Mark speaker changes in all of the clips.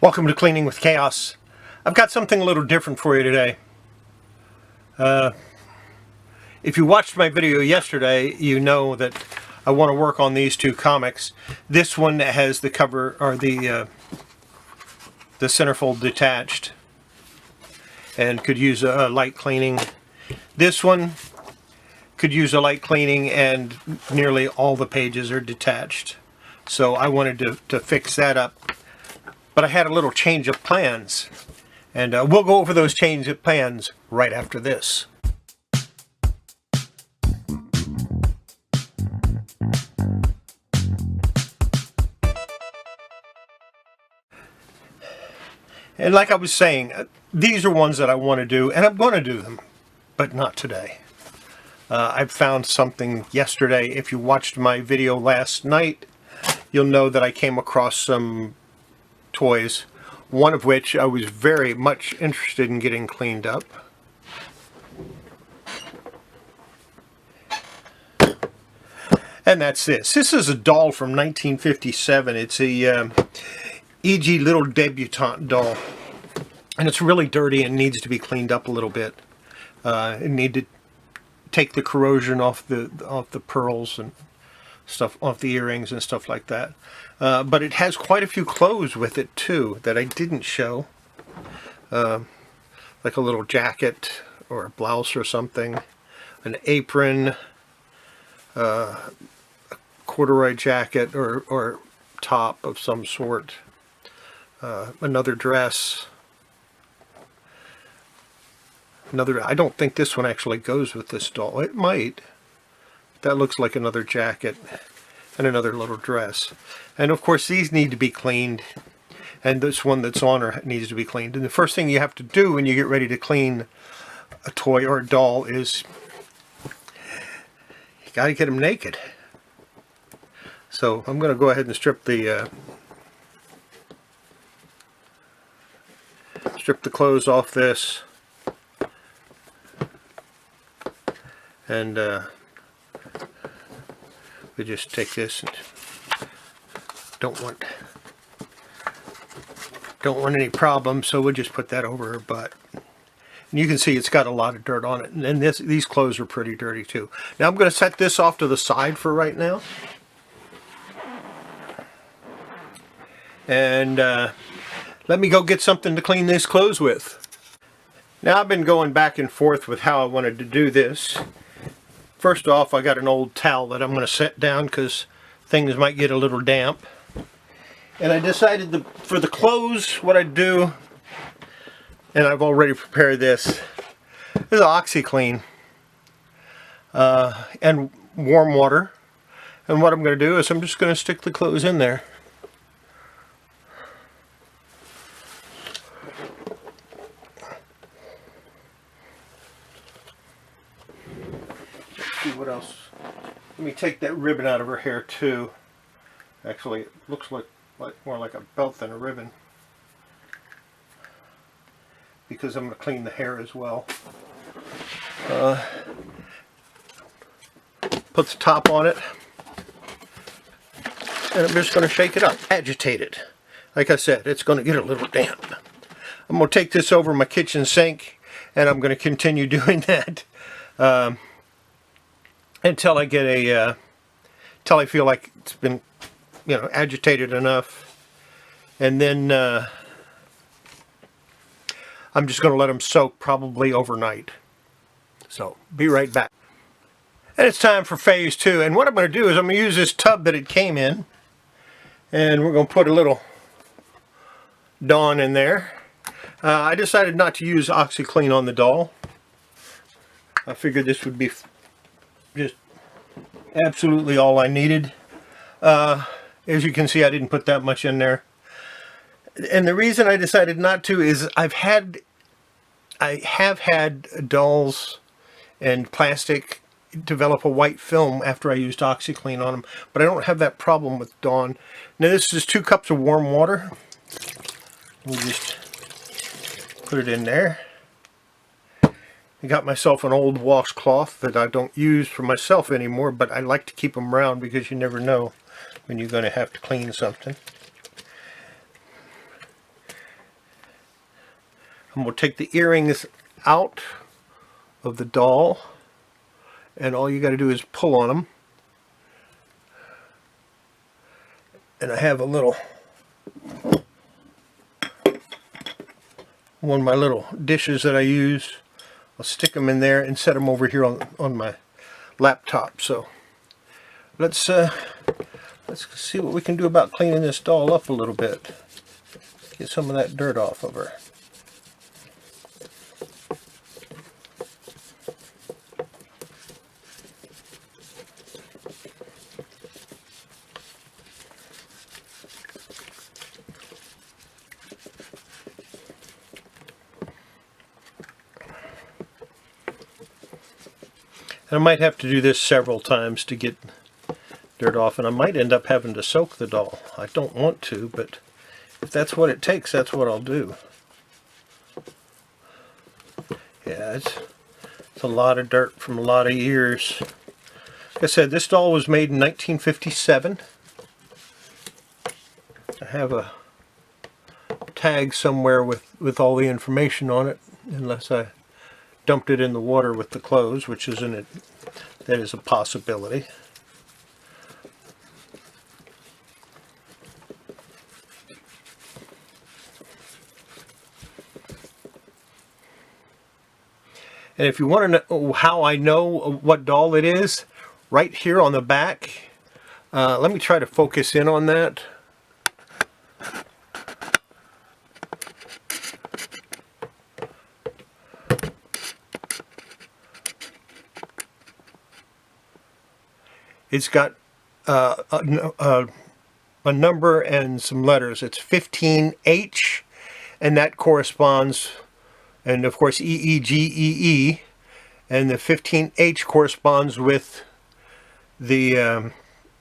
Speaker 1: Welcome to Cleaning with Chaos. I've got something a little different for you today. If you watched my video yesterday, you know that I want to work on these two comics. This one has the cover, or the centerfold detached and could use a light cleaning. This one could use a light cleaning and nearly all the pages are detached. So I wanted to fix that up. But I had a little change of plans, and we'll go over those change of plans right after this. And like I was saying, these are ones that I want to do, and I'm going to do them, but not today. I found something yesterday. If you watched my video last night, you'll know that I came across some toys, one of which I was very much interested in getting cleaned up. And that's this. This is a doll from 1957. It's a E.G. Little Debutante doll. And it's really dirty and needs to be cleaned up a little bit. It need to take the corrosion off the pearls and stuff, off the earrings and stuff like that. But it has quite a few clothes with it too that I didn't show. Like a little jacket or a blouse or something, an apron, a corduroy jacket or top of some sort, another dress. I don't think this one actually goes with this doll. It might. That looks like another jacket and another little dress. And of course these need to be cleaned, and this one that's on her needs to be cleaned. And the first thing you have to do when you get ready to clean a toy or a doll is you got to get them naked. So I'm going to go ahead and strip the clothes off this, and we just take this and don't want any problems, so we'll just put that over her butt. And you can see it's got a lot of dirt on it, and these clothes are pretty dirty too. Now I'm going to set this off to the side for right now, and let me go get something to clean these clothes with. Now I've been going back and forth with how I wanted to do this. First off, I got an old towel that I'm going to set down because things might get a little damp. And I decided for the clothes, what I'd do, and I've already prepared this, is OxiClean and warm water. And what I'm going to do is I'm just going to stick the clothes in there. Let's see what else. Let me take that ribbon out of her hair too. Actually, it looks like more like a belt than a ribbon, because I'm going to clean the hair as well. Put the top on it, and I'm just going to shake it up, agitate it. Like I said, it's going to get a little damp. I'm going to take this over my kitchen sink, and I'm going to continue doing that until I get till I feel like it's been, agitated enough, and then I'm just going to let them soak probably overnight. So be right back. And it's time for phase 2, and what I'm going to do is I'm going to use this tub that it came in, and we're going to put a little Dawn in there. I decided not to use OxiClean on the doll. I figured this would be just absolutely all I needed. As you can see, I didn't put that much in there. And the reason I decided not to is I have had dolls and plastic develop a white film after I used OxiClean on them, but I don't have that problem with Dawn. Now this is 2 cups of warm water. We'll just put it in there. I got myself an old washcloth that I don't use for myself anymore, but I like to keep them around because you never know when you're going to have to clean something. And we'll take the earrings out of the doll, and all you got to do is pull on them. And I have a little, one of my little dishes that I use. I'll stick them in there and set them over here on my laptop. So let's see what we can do about cleaning this doll up a little bit. Get some of that dirt off of her. And I might have to do this several times to get dirt off, and I might end up having to soak the doll. I don't want to, but if that's what it takes, that's what I'll do. Yeah, it's a lot of dirt from a lot of years. Like I said, this doll was made in 1957. I have a tag somewhere with all the information on it, unless I dumped it in the water with the clothes, which isn't it. That is a possibility. And if you want to know how I know what doll it is, right here on the back, let me try to focus in on that. It's got a number and some letters. It's 15H, and that corresponds, and of course EEGEE, and the 15H corresponds with the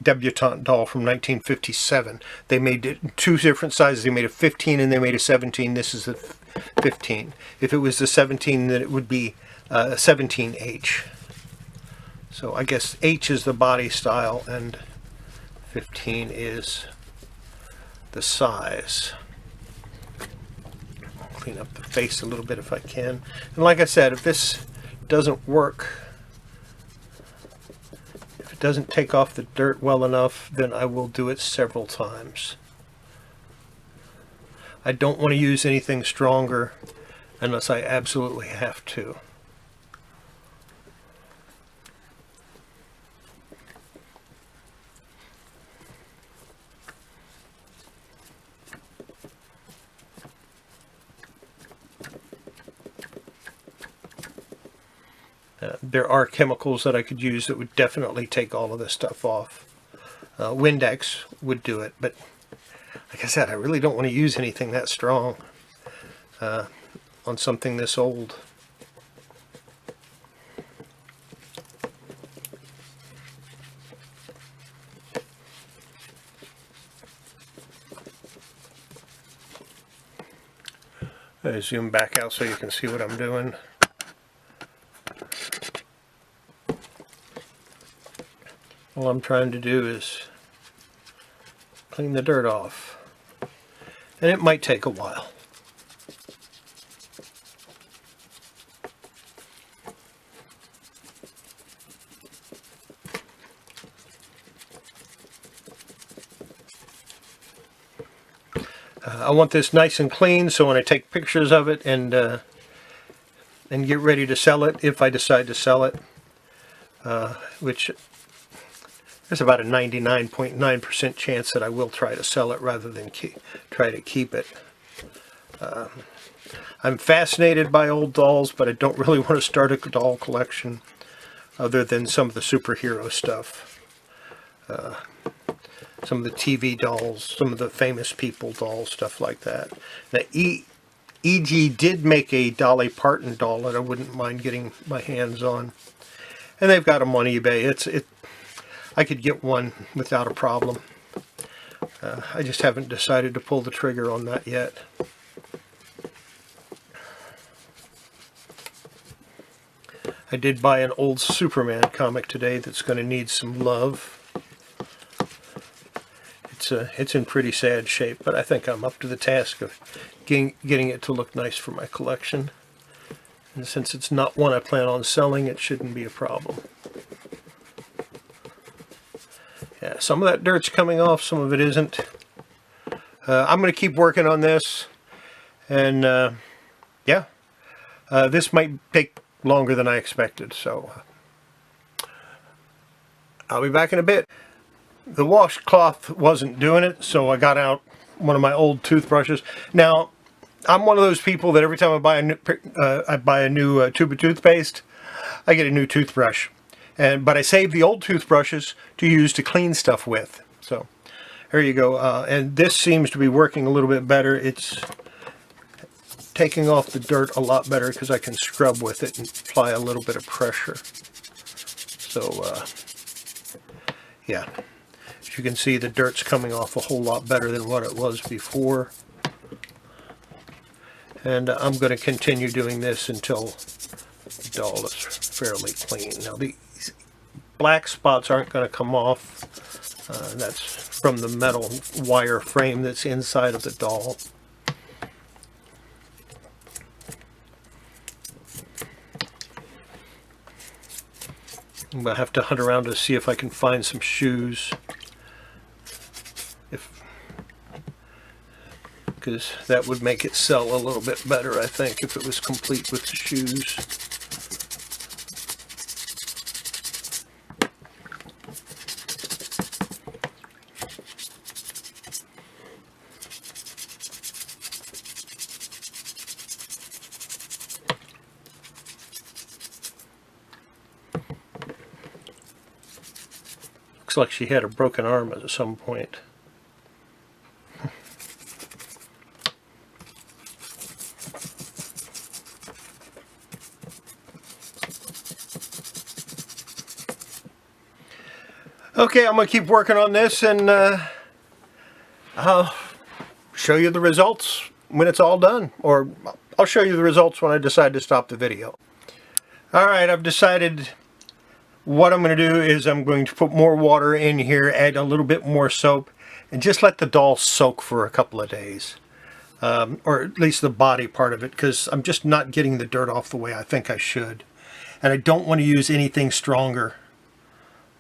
Speaker 1: debutante doll from 1957. They made it two different sizes. They made a 15 and they made a 17. This is the 15. If it was the 17, then it would be 17H. So I guess H is the body style and 15 is the size. Clean up the face a little bit if I can. And like I said, if this doesn't work, if it doesn't take off the dirt well enough, then I will do it several times. I don't want to use anything stronger unless I absolutely have to. There are chemicals that I could use that would definitely take all of this stuff off. Windex would do it, but like I said, I really don't want to use anything that strong on something this old. I zoom back out so you can see what I'm doing. All I'm trying to do is clean the dirt off, and it might take a while. I want this nice and clean, so when I take pictures of it and get ready to sell it, if I decide to sell it, which there's about a 99.9% chance that I will try to sell it rather than try to keep it. I'm fascinated by old dolls, but I don't really want to start a doll collection other than some of the superhero stuff. Some of the TV dolls, some of the famous people dolls, stuff like that. Now, E.G. did make a Dolly Parton doll that I wouldn't mind getting my hands on. And they've got them on eBay. I could get one without a problem. I just haven't decided to pull the trigger on that yet. I did buy an old Superman comic today that's going to need some love. it's in pretty sad shape, but I think I'm up to the task of getting it to look nice for my collection. And since it's not one I plan on selling, it shouldn't be a problem. Yeah, some of that dirt's coming off, some of it isn't. I'm going to keep working on this, and yeah, this might take longer than I expected, so I'll be back in a bit. The washcloth wasn't doing it, so I got out one of my old toothbrushes. Now, I'm one of those people that every time I buy a new tube of toothpaste, I get a new toothbrush. But I save the old toothbrushes to use to clean stuff with. So there you go. And this seems to be working a little bit better. It's taking off the dirt a lot better because I can scrub with it and apply a little bit of pressure. So yeah. As you can see, the dirt's coming off a whole lot better than what it was before. And I'm going to continue doing this until the doll is fairly clean. Now, these black spots aren't going to come off. That's from the metal wire frame that's inside of the doll. I'm going to have to hunt around to see if I can find some shoes. Because that would make it sell a little bit better, I think, if it was complete with the shoes. Looks like she had a broken arm at some point. Okay, I'm going to keep working on this, and I'll show you the results when it's all done. Or I'll show you the results when I decide to stop the video. Alright, I've decided what I'm going to do is I'm going to put more water in here, add a little bit more soap, and just let the doll soak for a couple of days. Or at least the body part of it, because I'm just not getting the dirt off the way I think I should. And I don't want to use anything stronger.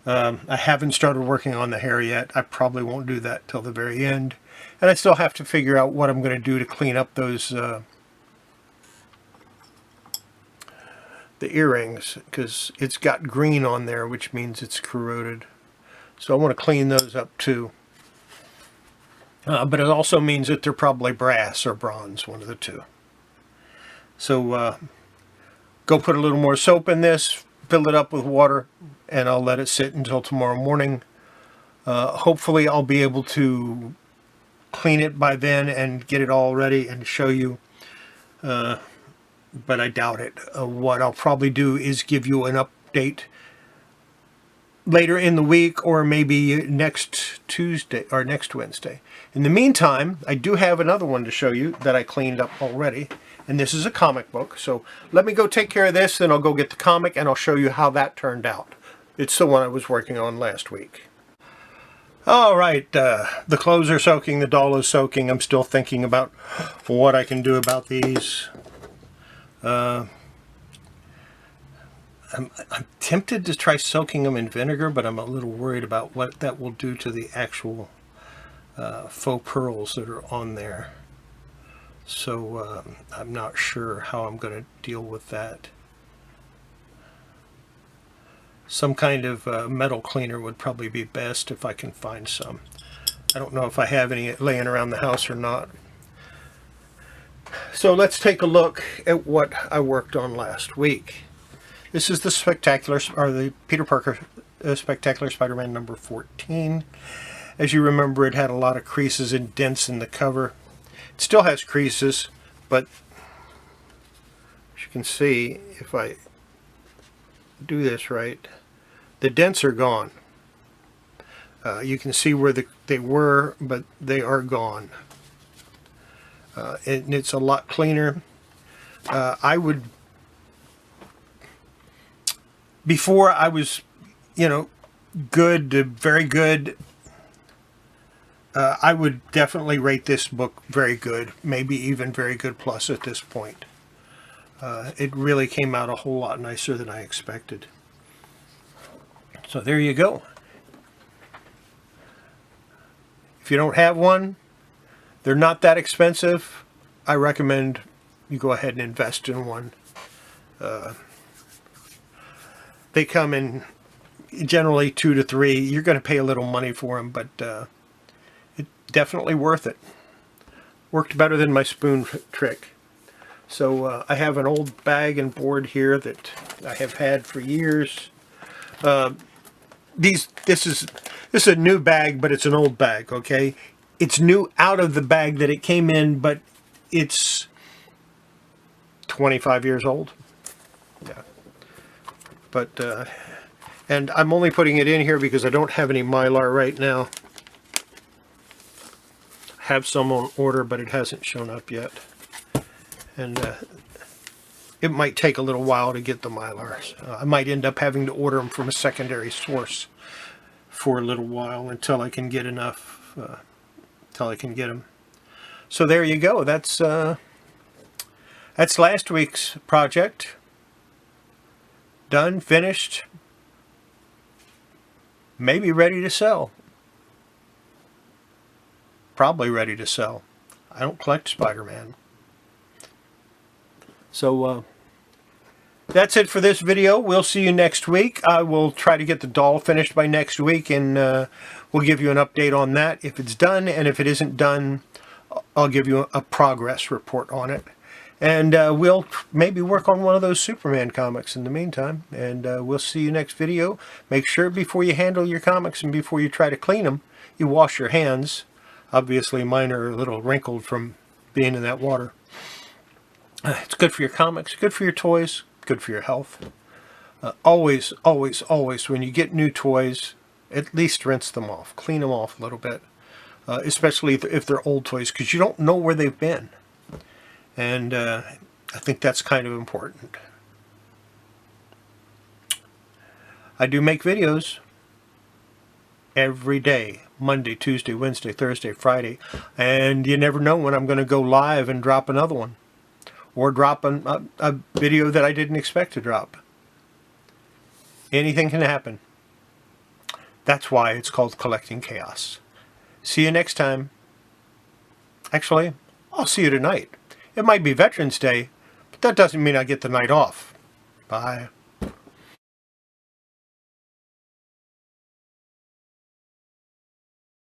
Speaker 1: I haven't started working on the hair yet. I probably won't do that till the very end. And I still have to figure out what I'm going to do to clean up those the earrings, because it's got green on there, which means it's corroded. So I want to clean those up too. But it also means that they're probably brass or bronze, one of the two. So go put a little more soap in this, fill it up with water, and I'll let it sit until tomorrow morning. Hopefully I'll be able to clean it by then and get it all ready and show you. But I doubt it. What I'll probably do is give you an update later in the week, or maybe next Tuesday or next Wednesday. In the meantime, I do have another one to show you that I cleaned up already. And this is a comic book. So let me go take care of this, then I'll go get the comic and I'll show you how that turned out. It's the one I was working on last week. Alright, the clothes are soaking, the doll is soaking. I'm still thinking about what I can do about these. I'm tempted to try soaking them in vinegar, but I'm a little worried about what that will do to the actual faux pearls that are on there. So I'm not sure how I'm going to deal with that. Some kind of metal cleaner would probably be best if I can find some. I don't know if I have any laying around the house or not. So let's take a look at what I worked on last week. This is the the Peter Parker Spectacular Spider-Man number 14. As you remember, it had a lot of creases and dents in the cover. It still has creases, but as you can see, if I do this right, the dents are gone. You can see where they were, but they are gone. And it's a lot cleaner. Before I was, good to very good I would definitely rate this book very good, maybe even very good plus at this point. It really came out a whole lot nicer than I expected. So there you go. If you don't have one, they're not that expensive. I recommend you go ahead and invest in one. They come in generally 2 to 3. You're going to pay a little money for them, but it's definitely worth it. Worked better than my spoon trick. So I have an old bag and board here that I have had for years. This is a new bag, but it's an old bag. Okay, it's new out of the bag that it came in, but it's 25 years old. Yeah, but and I'm only putting it in here because I don't have any Mylar right now. I have some on order, but it hasn't shown up yet. And it might take a little while to get the Mylars. I might end up having to order them from a secondary source for a little while until I can get enough, until I can get them. So there you go. That's last week's project. Done, finished, maybe ready to sell. Probably ready to sell. I don't collect Spider-Man. So that's it for this video. We'll see you next week. I will try to get the doll finished by next week, and we'll give you an update on that if it's done, and if it isn't done, I'll give you a progress report on it. And we'll maybe work on one of those Superman comics in the meantime, and we'll see you next video. Make sure before you handle your comics and before you try to clean them, you wash your hands. Obviously mine are a little wrinkled from being in that water. It's good for your comics, good for your toys, good for your health. Always, always, always, when you get new toys, at least rinse them off. Clean them off a little bit. Especially if they're old toys, because you don't know where they've been. And I think that's kind of important. I do make videos every day. Monday, Tuesday, Wednesday, Thursday, Friday. And you never know when I'm going to go live and drop another one. Or drop a video that I didn't expect to drop. Anything can happen. That's why it's called Collecting Chaos. See you next time. Actually, I'll see you tonight. It might be Veterans Day, but that doesn't mean I get the night off. Bye.